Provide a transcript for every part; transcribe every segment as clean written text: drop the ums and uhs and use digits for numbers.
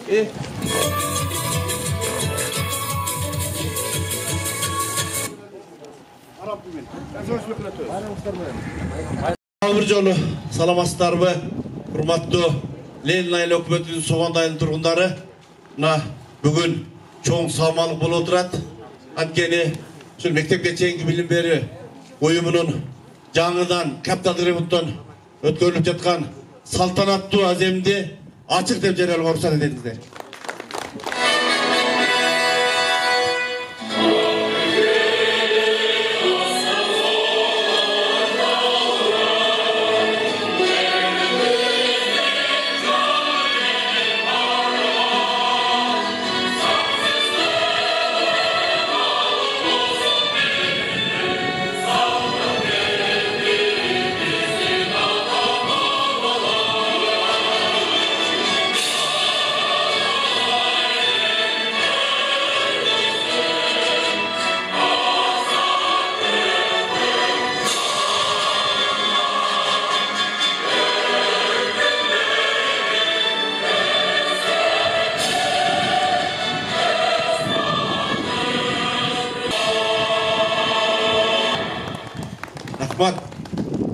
Bir жолу саламатсыздарбы, урматтуу Ленин айыл өкмөтүнүн Согондо айылынын тургундары. Бүгүн чоң салмалык болуп отурат. Анткени ушул мектепке чейинки билим берүү уюмунун жаңыдан капиталдык ремонттон өткөрүлүп жаткан салтанаттуу аземди ачык деп жарыялууга уруксат этиңиздер.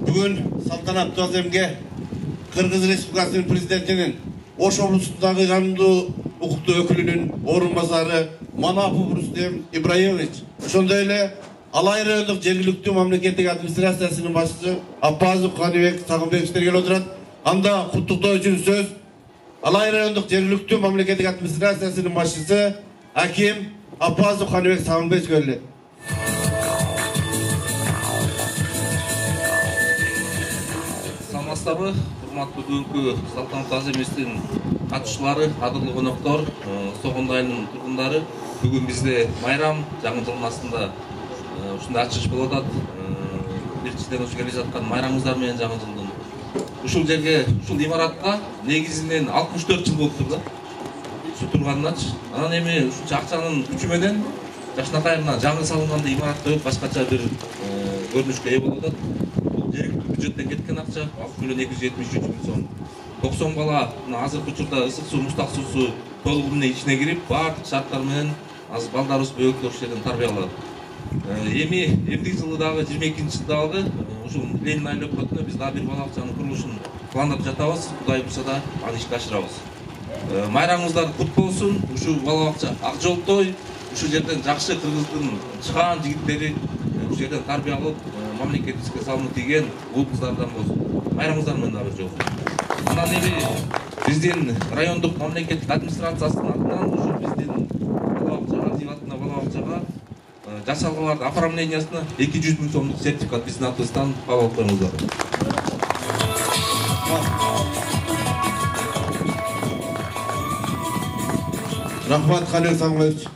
Бүгін салтанаттуу аземге Кыргыз Республикасынын президентинин Ош облусундагы канундуу укуктуу өкүлүнүн орун басары Манапов Рустем Ибраимович, ошондой эле Алай райондук жергиликтүү мамлекеттик администрациясынын башчысы Аббазов Каныбек Сагынбековичтер келип отурат. Анда куттуктоо үчүн сөз Алай райондук жергиликтүү мамлекеттик администрациясынын башчысы Аким Аббазов Каныбек Сагынбекович берилет. Урматтуу бүгүнкү салтанаттуу аземибиздин катышуулары, кадырлуу коноктор, Согондо айылынын тургундары, бүгүн бизде майрам жаңы жылдын астында ушундай ачылыш болуп атат. Биринчиден ушу келе жаткан майрамыңыздар менен жаңы жылдын ушул жерге, ушул имаратка негизинен 64 жыл болуптур да. Ушу турганыначы. Анан эми ушунча акчанын күчү менен жакшынакай мына жаңы салынганда имарат коюп башкача бир көрүнүшкө ээ болуп атат. Бюджеттен кеткен акча 6.273.000 сом. 90 бала азыркы учурда ысык суу, муздак суусу толугу менен ичине кирип, баардык шарттар менен азыр балдарыбыз бөбөктөр ушул жерден тарбияланат. Эми эмдиги жылы дагы 22-жылдагы ушул Ленин айыл өкмөтүнө биз дагы бир бала бакчанын курулушун пландап жатабыз. Кудай буйрса да аны ишке ашырабыз. Майрамыңыздар кут болсун. Ушул бала бакча ак жолтой, ушул жерден жакшы кыргыздын чыгаан жигиттери ушул жерден тарбияланып, мамлекетибизге салынып тийген бул кыздардан болсун. Майрамыңыздар менен дагы жок. Анан эми биздин райондук мамлекеттик администрациясынын атынан ушул биздин бала бакчага, активатына бала бакчага жасалгалардын оформлениясына 200.000 сомдук сертификат биздин атыбыздан кабыл алып коюңуздар. Рахмат Каныбек Сагынбекович.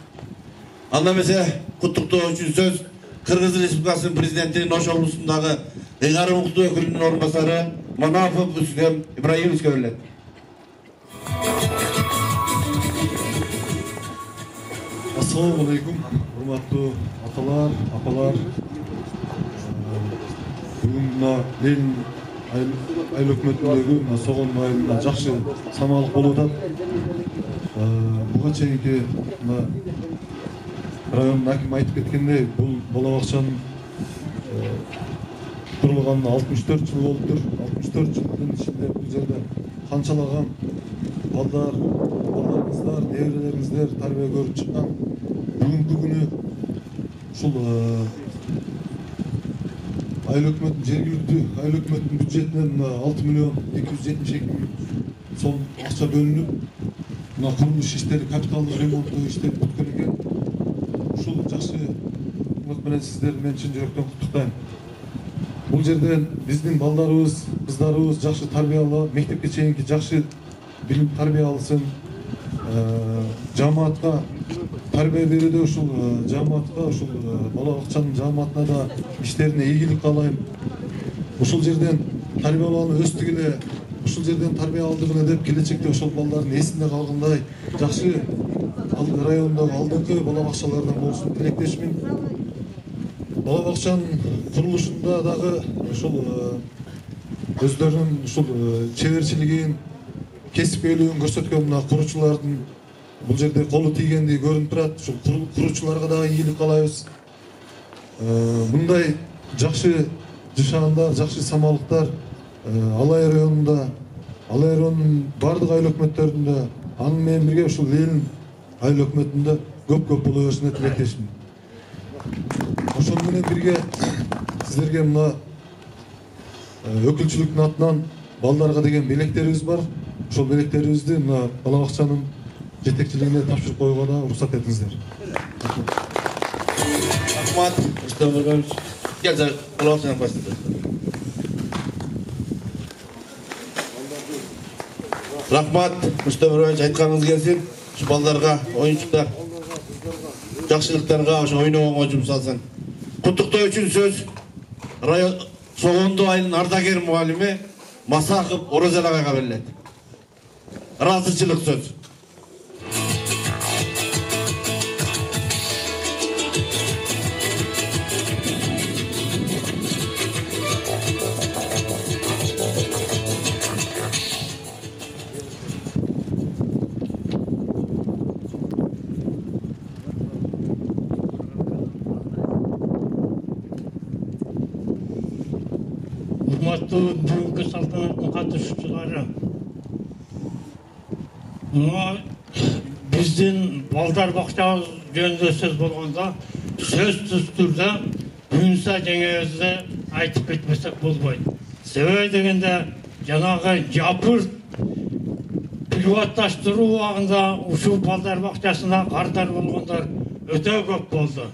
Анда эмесе куттуктоо үчүн сөз Кыргыз Республикасынын президентинин Ош облусундагы ыйгарым укуктуу өкүлүнүн орун басары Манапов Рустем Ибраимовичке берилет. Ассаламу алейкум, урматтуу аталар, апалар. Бүгүн мына Ленин айыл өкмөтүндөгү Согондо айылында жакшы самалык болуп атат. Буга чейинки районун акими айтып кеткендей, бул бала бакчанын курулганына 64 жыл болуптур. 64 жылдын ичинде бул жерде канчалаган балдарыңыздар, неберелериңиздер тарбия көрүп чыккан. Бүгүнкү күнү ушул айыл өкмөтүнүн жергиликтүү айыл өкмөтүнүн бюджетинен 6.272.000 сом акча бөлүнүп, мына курулуш иштери, капиталдык ремонттоо иштери бүткөн экен. Ушул жакшы ымык менен сиздерди мен чын жүрөктөн куттуктайм. Бул жерден биздин балдарыбыз, кыздарыбыз жакшы тарбиялап, мектепке чейинки жакшы билим тарбия алсын. Жамаатка тарбия берүүдө ушул жамаатка, ушул бала бакчанын жамаатына да иштерине ийгилик каалайм. Ушул жерден тарбияланып өстүк эле, ушул жерден тарбия алдык эле деп келечекте ошол балдардын эсинде калгандай жакшы райондогу алдыңкы бала бакчалардан болсун тилектешмин. Бала бакчанын курулушунда дагы ушул өздөрүнүн ушул чеберчилигин, кесипкөйлүгүн көрсөткөн мына куручулардын бул жерде колу тийгендиги көрүнүп турат. Ушул куручуларга дагы ийгилик каалайбыз. Мындай жакшы жашагандар, жакшы самалыктар Алай районунда, Алай районунун бардык айыл өкмөттөрүндө, анын менен бирге ушул Ленин айыл өкмөтүндө көп боло беришине тилектешмин. Ошол менен бирге сиздерге мына өкүлчүлүктүн атынан балдарга деген белектерибиз бар. Ошол белектерибизди мына бала бакчанын жетекчилигине тапшырып коюуга да уруксат этиңиздер. Рахмат, Рустам Ибраевич. Келсе, бала бакчаны баштады. Рахмат, Рустам Ибраевич, айтканыңыз келсин. Şu балдарга, оюнчуктар, жакшылыктарга ошо ойногонго жумсалсын. Куттуктоо үчүн сөз район Согондо айылынын ардагер мугалими Масаков Оразел агайга берилет. Ыраазычылык сөз. Бүгүнкү салтанаттын катышуучулары, биздин балдар бакчабыз жөнүндө сөз болгондо сөзсүз түрдө Юнуса жеңебизди айтып кетпесек болбойт. Себеби дегенде жанагы жапыр приватташтыруу убагында ушул балдар бакчасына кардар болгондор өтө көп болду.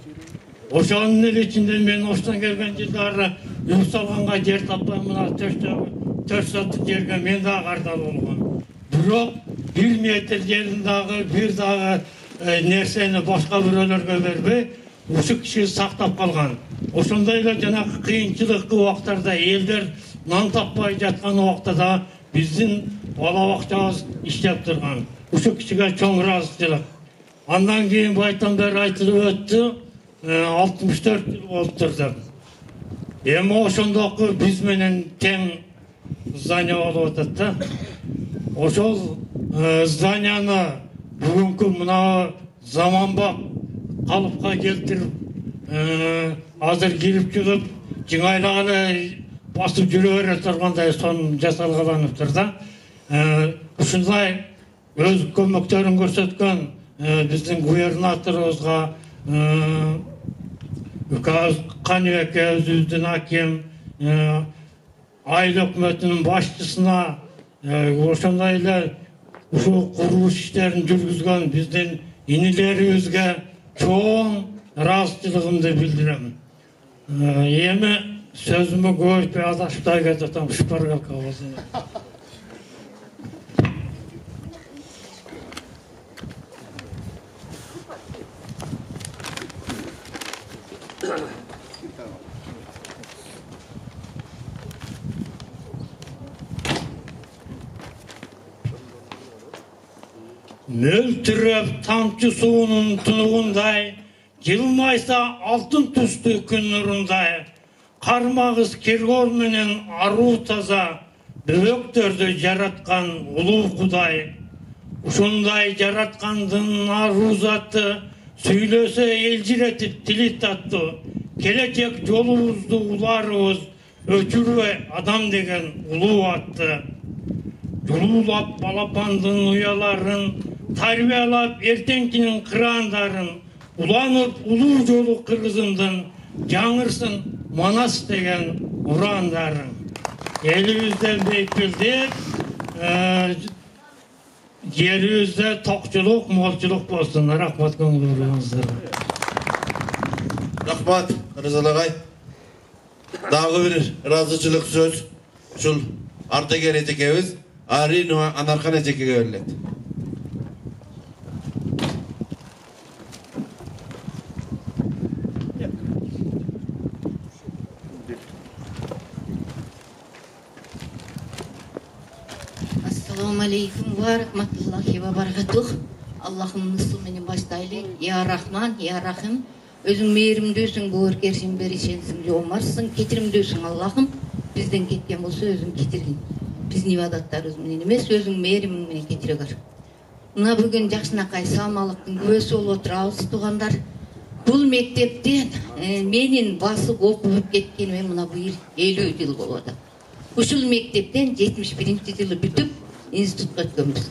Ошонун эле ичинде мен оштон келген жылдары үй салганга жер таппай мына 4 соттук жерге мен дагы кардар болгон. Бирок 1 метр жерин дагы бир дагы нерсени башка бирөөлөргө бербей, ушул киши сактап калган. Ошондой эле жанагы кыйынчылыктуу убактарда элдер нан таппай жаткан убакта да биздин бала бакчабыз иштеп турган. Ушул кишиге чоң ыраазычылык. Андан кийин байтан бери айтылып өттү, 64 жыл болуп турду. Эми ошондоку биз менен тең здание болуп атат да. Ошол зданияны бүгүнкү мына заманбап калыпка келтирип, азыр кирип чыгып, жыңайлап эле басып жүрө бере тургандай сонун жасалгаланыптыр да. Ушундай өз көмөктөрүн көрсөткөн биздин губернаторубузга, Каныбек өзүбүздүн аким, айыл өкмөтүнүн башчысына, ошондой эле ушул курулуш иштерин жүргүзгөн биздин инилерибизге чоң ыраазычылыгымды билдирем. Эми сөзүмө көбөйтпөй адашпай кетем, шпаргалка болсун. Мөлтүрөп тамчы суунун тунугундай, жылмайса алтын түстүү күн нурундай, кармагыз кергор менен аруу таза, бөбөктөрдү жараткан улуу Кудай. Ушундай жараткандын аруу заты, сүйлөсө элжиретип тили таттуу, келечек жолубузду уларыбыз, өчүрбөй адам деген улуу атты. Жулуулап балапандын уяларын, тарбиялап эртеңкинин кырандарын, уланып улуу жолу кыргызымдын, жаңырсын Манас деген урандарын. Элибизде бейпилдик, жерибизде токчулук, молчулук болсун. Рахмат көңүл буруңуздар. Рахмат, Рызал агай. Дагы бир ыраазычылык сөз ушул ардагер эжекебиз Аринова Анархан эжекеге берилет. Ассаламу алейкум ва рахматуллахи ва баракатух. Аллахым ысыл менен баштайлы. Я Рахман, я Рахим. Өзүң мээримдүүсүң, боорукерсиң, беришенсиң, жоомарсың, кетиримдүүсүң Аллахым. Бизден кеткен болсо өзүң кетиргин. биздин ибадаттарыбыз менен эмес, өзүң мээримиң менен кечире көр. Мына бүгүн жакшынакай саамалыктын күбөсү болуп отурабыз, туугандар. Бул мектептен менин басып окуп кеткениме мына быйыл 50 жыл болуп атат. Ушул мектептен 71-жылы бүтүп институтка өткөнбүз.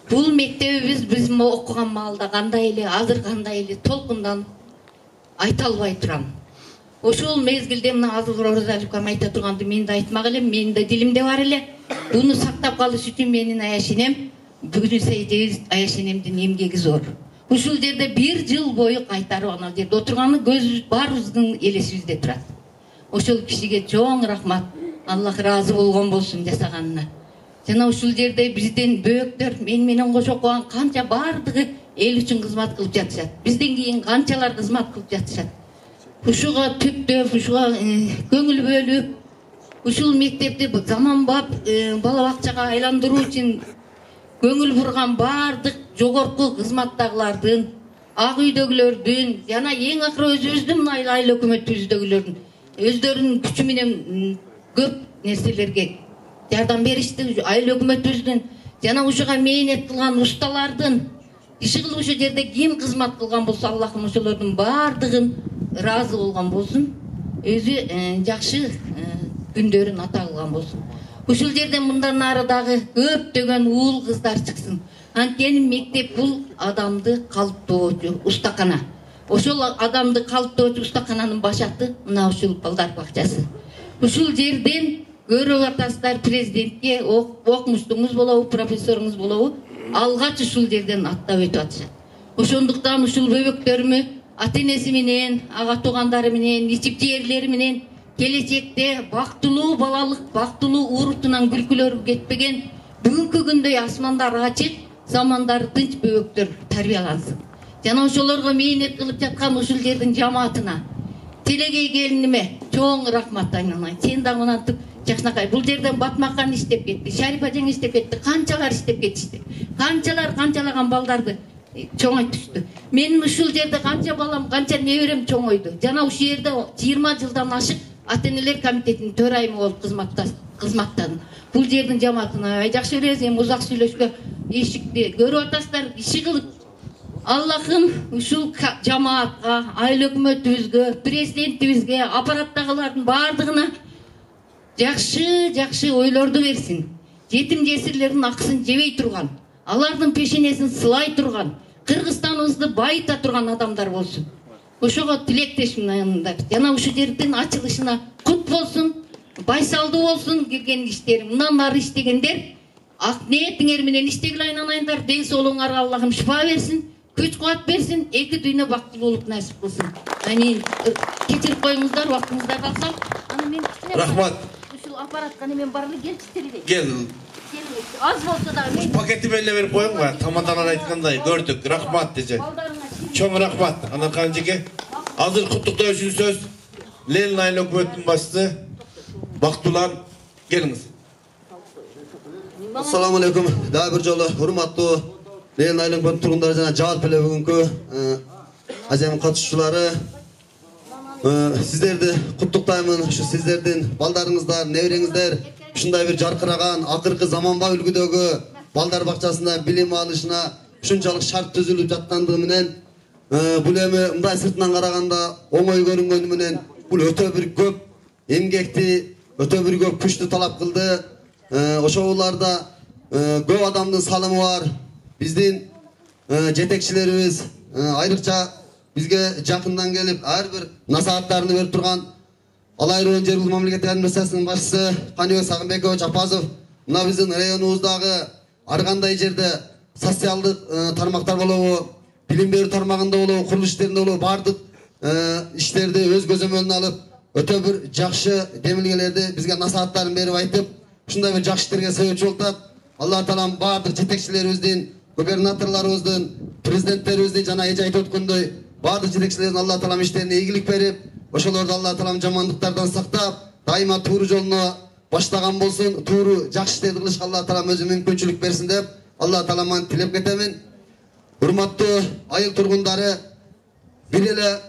Бул мектебибиз биз окуган маалда кандай эле, азыр кандай эле толкундан айта албай турам. Ошол мезгилде мына азыр Розаликам айта турганды мен да айтмак элем, менин да дилимде бар эле. Буну сактап калыш үчүн менин аяшенем, бүгүн сейдебиз аяшенемдин эмгеги зор. Ушул жерде 1 жыл бою кайтарып ана жерде отурганы көз баарыбыздын элесибизде турат. Ошол кишиге чоң рахмат. Аллах разы болгон болсун жасаганына. Жана ушул жерде бизден бөөктөр, мен менен кошо окуган канча бардыгы эл үчүн кызмат кылып жатышат. Бизден кийин канчалар кызмат кылып жатышат. Ушуга түптөп, ушуга көңүл бөлүп, ушул мектепти заманбап бала бакчага айландыруу үчүн көңүл бурган бардык жогорку кызматтагылардын, ак үйдөгүлөрдүн, жана эң акыры өзүбүздүн айыл өкмөтүбүздөгүлөрдүн өздөрүнүн күчү менен көп нерселерге жардам беришти. Айыл өкмөтүбүздүн жана ушуга мээнет кылган усталардын, иши кылып ушул жерде ким кызмат кылган болсо, Аллахым ошолордун бардыгын разы болгон болсун, өзү жакшы күндөрүн ата кылган болсун. Ушул жерден мындан ары дагы көптөгөн уул кыздар чыксын. Анткени мектеп бул адамды калыптоочу устакана. Ошол адамды калыптоочу устакананын башаты мына ушул балдар бакчасы. Ушул жерден көрүп атасыздар, президентке окумуштуңуз болобу, профессоруңуз болобу, алгач ушул жерден аттап өтүп атышат. Ошондуктан ушул бөбөктөрүмө ата-энеси менен, ага туугандары менен, ичип жээрлери менен келечекте бактылуу балалык, бактылуу урутунан күлкүлөрү кетпеген, бүгүнкү күндөй асмандар ачык, замандар тынч бөбөктөр тарбиялансын. Жана ошолорго мээнет кылып жаткан ушул жердин жамаатына, Телегей келиниме чоң рахмат айналайын. Сен да мынантип жакшынакай бул жерден Батмакан иштеп кетти, Шарипа жең иштеп кетти, канчалар иштеп кетишти. Канчалаган балдарды чоңойтушту. Менин ушул жерде канча балам, канча неберем чоңойду. Жана ушул жерде 20 жылдан ашык ата-энелер комитетинин төрайымы болуп кызматтадым. Бул жердин жамаатына жакшы билебиз, эми узак сүйлөшкө эшикти көрүп атасыздар, иши кылып Аллахым ушул жамаатка, айыл өкмөтүбүзгө, президентибизге, аппараттагылардын бардыгына жакшы ойлорду берсин. Жетим жесирлердин акысын жебей турган, алардын пешенесин сылай турган, Кыргызстаныбызды байыта турган адамдар болсун. Ошого тилектешмин. Жана ушул жердин ачылышына кут болсун, байсалдуу болсун келген иштери. Мындан ары иштегендер ак ниетиңер менен иштегиле айналайындар. Ден соолугуңарга Аллахым шифа берсин, күч кубат берсин, эки дүйнө бактылуулук насип кылсын. Ани кечирип коюңуздар, убактыңыздар калса. Аны мен Рахмат. Ушул аппаратка немен барлы келчиштер. Кел. Аз болсо да мен Пакетти беле берип коюңга, тамаданан айткандай көрдүк. Рахмат десе. Чоң рахмат. Ана канжеке. Азыр куттуктоо үчүн сөз Ленин айыл өкмөтүнүн башчысы Бактулан, келиңиз. Assalamu alaikum. Daha bir jolu hurmattуу Ленин айыл өкмөтүнүн тургундары жана жаат беле бүгүнкү азем катышуучулары, сиздерди куттуктаймын. Ушу сиздердин балдарыңыздар, небереңиздер ушундай бир жаркыраган, акыркы заманбап үлгүдөгү балдар бакчасында билим алышына ушунчалык шарт түзүлүп жаткандыгы менен, бул эми мындай сыртынан караганда оңой көрүнгөнү менен бул өтө бир көп эмгекти, өтө бир көп күчтү талап кылды. Ошоларда көп адамдын салымы бар. Биздин жетекчилерибиз айрыкча бизге жакындан келип ар бир насааттарды берип турган Алайрон Жергиликтүү мамлекеттик администрациянын башчысы Каныбек Сагынбекович Апазов мына биздин районубуздагы ар кандай жерде социалдык тармактар болобу, билим берүү тармагында болобу, курулуш иштеринде болобу, бардык иштерди өз көзөмөлүнө алып, өтө бир жакшы демилгелерди бизге насааттарын берип айтып, ушундай бир жакшы иштерге себепчи болуп атат. Алла таалам бардык жетекчилерибиздин, губернаторлорубуздун, президенттерибиздин жана эже айтып өткөндөй бардык жетекчилердин Алла таалам иштерине ийгилик берип, ошолорду Алла таалам жамандыктардан сактап, дайыма тууру жолуна баштаган болсун, тууру жакшы иштерди кылышка Алла таалам өзү мүмкүнчүлүк берсин деп Алла тааламан тилеп кетемин. Урматтуу айыл тургундары, бир эле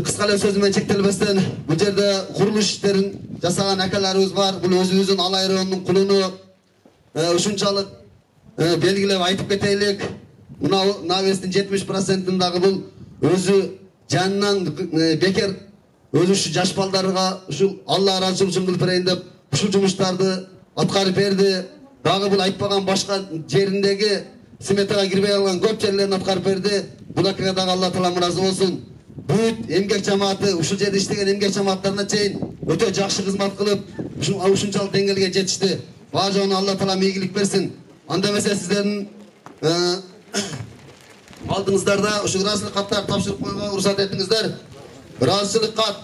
Kıska ele sözümen çektirilmesinden bu yerde kuruluş işlerin jasagan akalarыбыз var. Bu özümüzün alay rayonunun kulunu uşunçalık belgilep aytıp keteylik. Muna Naves'in 70%'ındagı bu özü canından beker özü şu jaş baldarга uşul Allah razı olsun kılıp bereyин dep uşul jumuştарды atkарып berdi. Dagы bu aytпаган başka жериндеги сметага кирбей калган көп жерлерин аткарып берди. Буларга дагы Алла таалам разы болсун. Бүт эмгек жамааты ушул жерде иштеген эмгек жамааттарына чейин өтө жакшы кызмат кылып ушунчалык деңгээлге жетишти. Баа жогуна Алла таалам ийгилик берсин. Анда эмесе сиздердин алдыңыздарда ушу ыраазычылык каттарды тапшырып коюуга уруксат этиңиздер. Ыраазычылык кат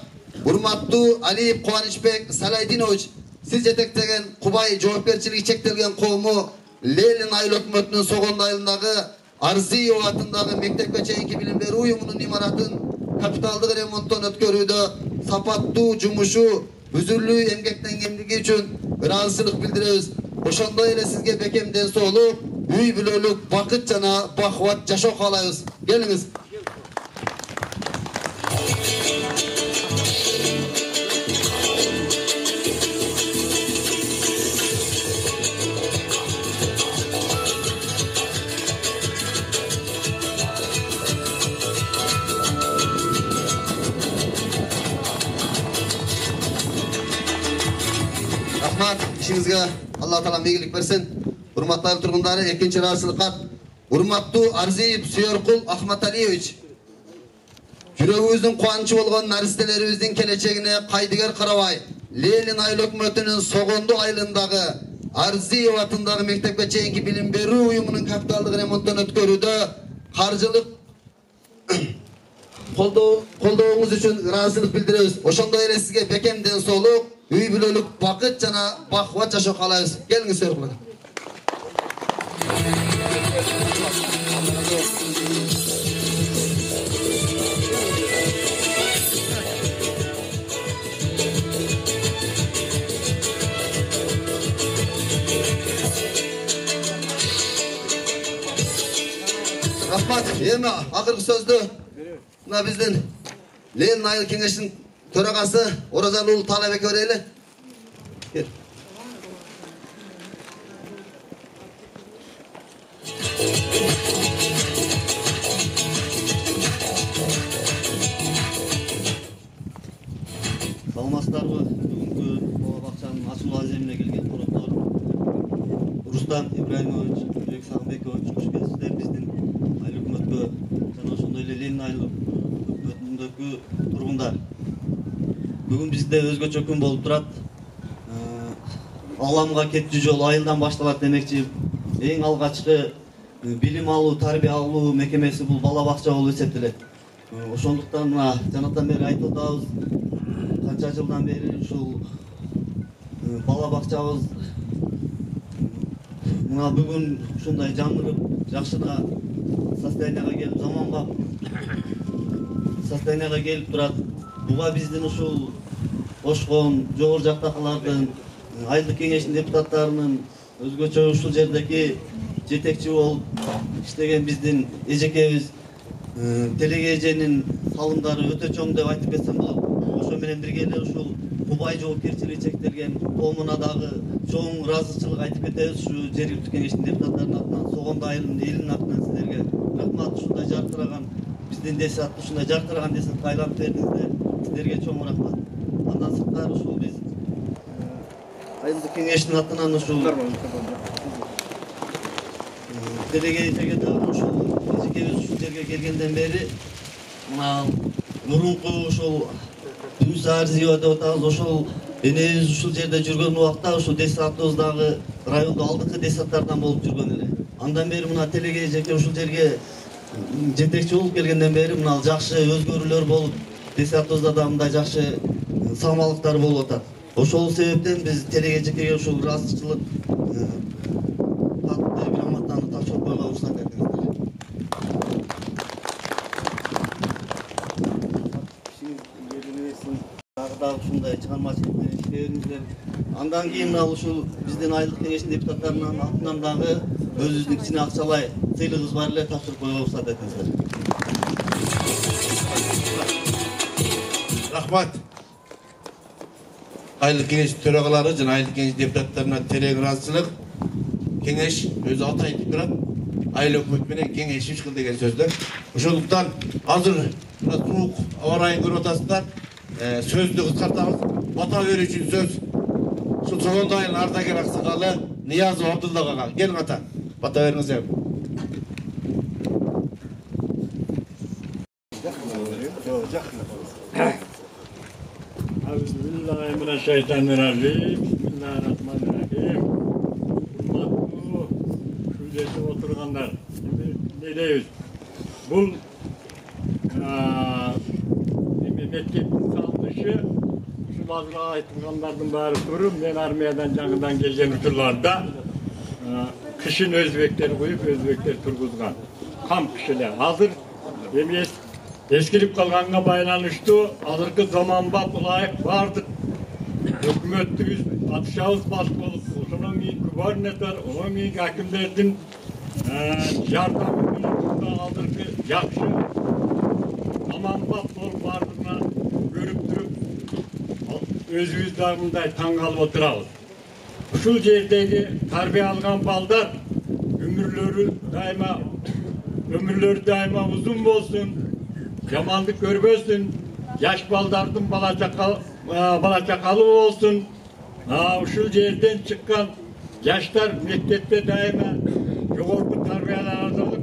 урматтуу Алиев Кубанычбек Салайдинович, сиз жетектеген Кубай жоопкерчилиги чектелген коому Ленин айыл өкмөтүнүн Согондо айылындагы Арзиев атындагы мектепке чейинки билим берүү уюмунун имаратын капиталдык ремонттон өткөрүүдө сапаттуу жумушу, үзүрлүү эмгектенгендиги үчүн ыраазычылык билдиребиз. Ошондой эле сизге бекем ден соолук, үй бүлөлүк бакыт жана бакубат жашоо каалайбыз. Келиңиз. İşinizge Allah taala ийгилик берсин. Урматтуу тургундары, экинчи ыраазычылык кат урматтуу Арзиев Сүйөркул Ахматалиевич, жүрөгүбүздүн кубанычы болгон наристелерибиздин келечегине кайдыгер карабай Ленин айыл өкмөтүнүн Согондо айылындагы Арзиев атындагы мектепке чейинки билим берүү уюмунун капиталдык ремонттон өткөрүүдө каржылык колдооңуз үчүн ыраазычылык билдиребиз. Ошондой эле сизге бекем ден соолук, үй бүлөлүк бакыт жана бакубат жашоо каалайбыз. Келиңиз Сүйөркул. Рахмат. Эми акыркы сөздү мына биздин Ленин айыл кеңешинин төрагасы Оразалы уулу Таалайбекке берели. Кел. Саламатсыздарбы? Бүгүнкү бала бакчанын ачылуу аземине келген коноктор Рустам Ибраимович, Бек Сагынбекович, кош келипсиздер биздин айыл өкмөткө жана ошондой эле Ленин айыл өкмөтүндөгү тургундар. Бүгүн бизде өзгөчө күн болуп турат. Аламга кетчү жол айылдан башталат демекчи. Эң алгачкы билим алуу, тарбия алуу мекемеси бул бала бакча болуп эсептелет. Ошондуктан мына жанатан бери айтып атабыз. Канча жылдан бери ушул бала бакчабыз мына бүгүн ушундай жаңырып, жакшына состоянияга келип, заманбап состоянияга келип турат. Буга биздин ушул кошкон жогору жактакылардын айылдык кеңештин депутаттарынын өзгөчө ушул жердеги жетекчи болуп иштеген биздин эжекебиз Телеге эженин салымдары өтө чоң деп айтып кетсем болот. Ошо менен бирге эле ушул Кубай жоопкерчилиги чектелген коомуна дагы чоң ыраазычылык айтып кетебиз. Ушу жергиликтүү кеңештин депутаттарынын атынан, Согондо айылынын элинин атынан сиздерге рахмат. Ушундай жаркыраган биздин десят, ушундай жаркыраган десятка айланып бердиңиздер. Сиздерге чоң рахмат. Андан сырткары ушул биз айылдык кеңештин атынан ушул Телеге эжеге дагы ушул эжекебиз ушул жерге келгенден бери мына мурунку ушул Түнүс Арзиева деп атабыз, ошол энебиз ушул жерде жүргөн убакта ушул десятыбыз дагы райондо алдыңкы десяттардан болуп жүргөн эле. Андан бери мына Телеге эжеке ушул жерге жетекчи болуп келгенден бери мына жакшы өзгөрүүлөр болуп, десятыбызда да мындай жакшы салмалыктар болуп атат. Ошол себептен биз Телеге эжекеге ушул ыраазычылык катты грамотаны тапшырып коюуга уруксат этиңиздер. Дагы ушундай чыгармачылык менен иштебеңиздер. Андан кийин ушул биздин айылдык кеңештин депутаттарынын атынан дагы өзүбүздүн кичине акчалай сыйлыгыбыз бар эле, тапшырып коюуга уруксат этиңиздер. Rahmat. Aylık Kengeş töreğaları jana Aylık Kengeş deputatlarına tereğin razıçılık. Kengeş özü atayıp durat. Aylık hükümet menen kengешip çıkıldı degen sözler. Ошондуктан азыр суук аба ырайын көрүп атасыздар. Сөздү кыскартабыз. Бата берүү үчүн сөз ушул Согондайдын ардагер аксакалы Ниязов Абдуллага. Келиң ата. Бата бериңиз. Bismillahirrahmanirrahim. Bismillahirrahmanirrahim. Şurada oturganlar. Ne deyiz? Bu memleketin saldışı şu bazı aytılganlardan bari sorum. Ben armiyadan жаңыдан gelgen uçurlarda kışın özbekleri koyup özbekler turguzgan. Kam kişiler hazır. Emniyet eskilip kalganına baylanıştı. Hazırkı zamanba layık vardık. Hükümetli biz atışağız baskı olup, onun iyi gubernatör, onun iyi hakimlerden yardımını hazırkı yakşı zamanba vardığına görüp durup özümüz dağımında tangalıp oturağız. Şu yerdeki terbiye algan balдар ömürleri daima uzun olsun, yamanlık görmesin, yaş baldardın bala çakalı olsun. Şu yerden çıkan yaşlar mektepte daima yoğurgu terbiyeler arzalık,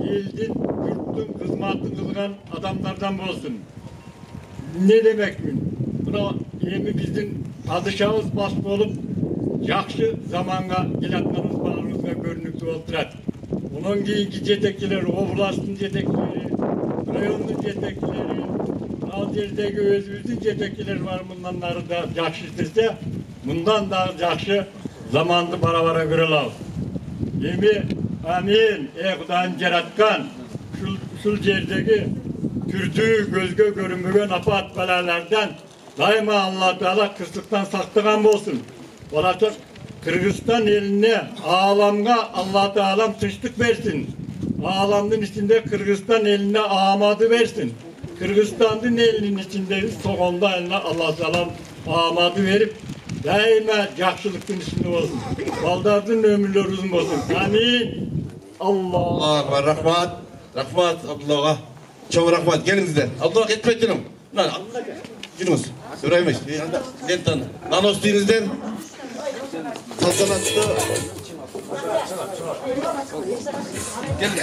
yildin, yurttun, kızmatın kılgan adamlardan olsun. Ne demek mi? Buna yemi bizim padişahımız baskı olup, yaxşı zamanga gelatlarımız bağımızda görünüktü oturat. Onun giyinki yetekçileri, oblastın yetekçileri, rayonun yetekçileri, az yerdeki özümüzün yetekçileri var bundanları da yaxşı istirse, bundan da yaxşı zamanlı bara görelav. Yemi amin, Kudayım yaratkan, şu yerdeki türdüğü gözge görünmügen afat belalardan daima Allah Teala kıslıktan saklıgan olsun. Olacak Kırgızistan eline, ağlamga Allah Teala tıştık versin. Ağlamın içinde Kırgızistan eline amadı versin. Kırgızistan'ın elinin içinde Soğonda eline Allah Teala amadı verip daima yaxşılıktın içinde olsun. Baldardın ömürleri uzun olsun. Amin. Allah. Rahmat. Rahmat Abdullah'a. Çok rahmat. Gelinizler. Abdullah etmek canım. Yunus. Süreymiş. Lentan. Nanos deyinizden. Saltanatlı. Gelin.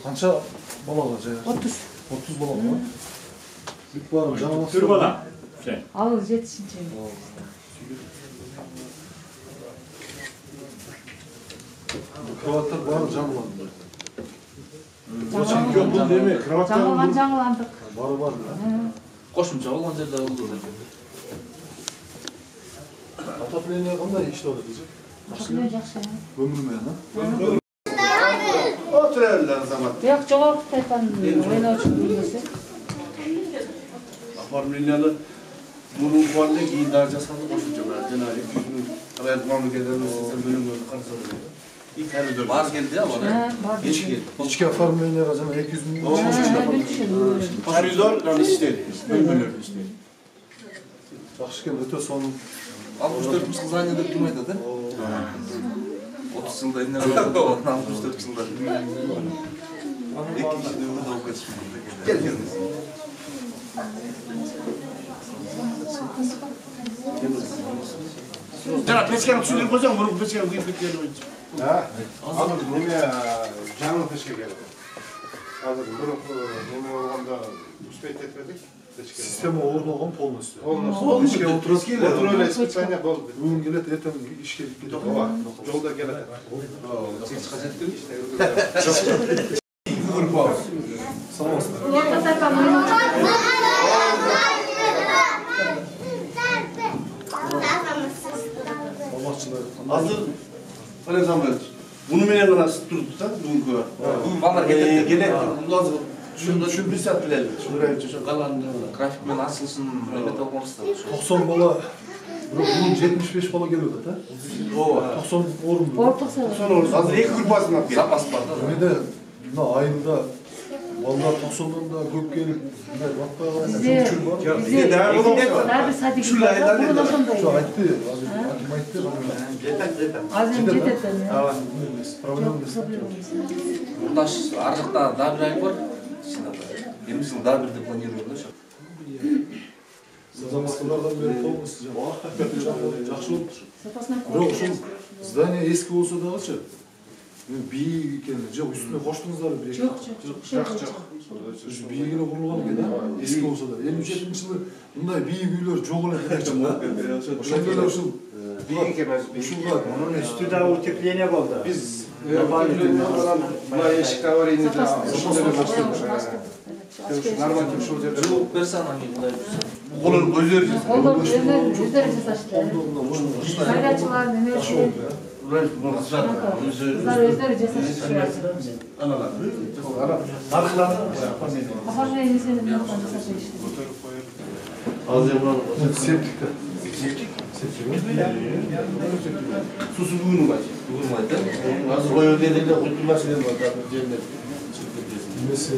Qancha balaga jay? 30 balaga. Büyük var canım. Tür bala. Al жетишинчи. Kravatlar var canlandı. Жаңыландык. Var. Кошумча болгон жерде болду. Отопление кандай иште болот десек? Жакшы. Көмүрмен, Otur evlen zaman. Бияк жогорку тайпан ойночу билмесе. Afarmilyalı bunun kualde giyin darcasını koşacağım. Cenab-ı Hüküm'ün arayat mamleketlerinin sistem bölümünü karşıladı. İlk her dört. Var geldi ya bana. Geç geldi. İçki oformleniyor o zaman 200 milyon. Koridor lan istedi. Bölümler istedi. Yaxşı ekan, öte son 64 жылдық здание деп кім айтады? 30 жылда емне болады, 64 жылда. Екінші дәуірде болып кетіппін. Кел. Жана печканы түсіндіріп қойсаң, бұрын печканы күйіп кеткені ойыншы. Азыр неме жаңы пешке келді. Азыр бұрын неме болғанда успеть етпедік. Система орналған полностью. Пешке отырып эле испытание болды. Бүгін келеді, ертең ішке кетеді. Жолда келеді. Азыр Александрович, bunu менен гана тұрды да бүгүнкү. Бүгін балдар кетеді. Келет. Азыр түшүндүрсөк билели. Түшүндүрөйүнчү калгандыгын. Графикмен асылсын эмете болгонбузда. 90 bala, бүгін 75 bala geliyordu da. Ооба. 90 orun. Ортық сабақ. Азыр эки группасын алып келди. Запас бар да. Öyle mına ayında ballar 90'dan da gök gelip ne bakta Bizde daha bir sadık var. Bunu da sonda. şu ayıttı. Hakim ayıttı. Az önce dedim ya. Problem Çok kısa bir olmuş. Мурдаш ар жакта да бир ай бар. Эми жыл да бир деп планируем да. Замаскалардан beri полностью. Жақсы oldu. Запасна Yok şu здание eski olsa da açı. Biyi eкен, жоқ üstüne koştunuzlar bir eşit. Жоқ. Şu biyigine kurulgan eкен, eski olsa da. 57 жылы bunday biyik üylер жоқ эле демекчи. Ошондой эле ушул Бийик эмес, ушулга Үстүдө утепление болды. Биз мына эшик аварийный ошондой эле баштадык. Норматив ушул жерде Жылып берсе анан кийин кудай буйрса. Колун өздөрү Олар өздері жасашты. Кайрачылар, немесе. Kızlar özderi жасашты. Kafanı eğilsenin yaptan жасашты işte. septikte. Susu бүгүн бар. Бүгүн айтты. Азыр коюу деле культур маселе бар. Жерде Немесе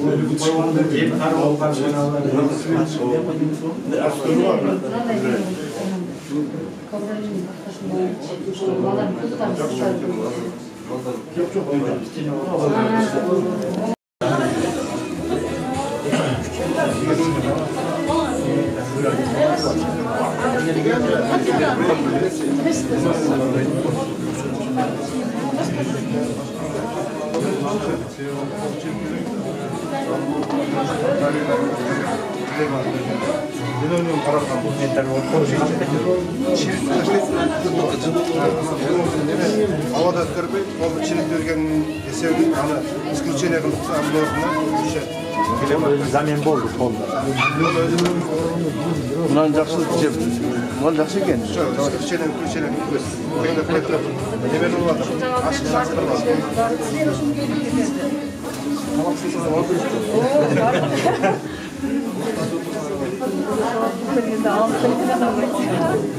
Oyunu çıkmalı dedi. Havada өткөрбөй, ол чилик берген эсебин аны исключение кылып амдоосуна Zamen болды қолда. Мынан жакшы жеп. Мынан жакшы экен. исключение эмес. Кайда кайда неме болуп атат. Ашык сактырып Tamam,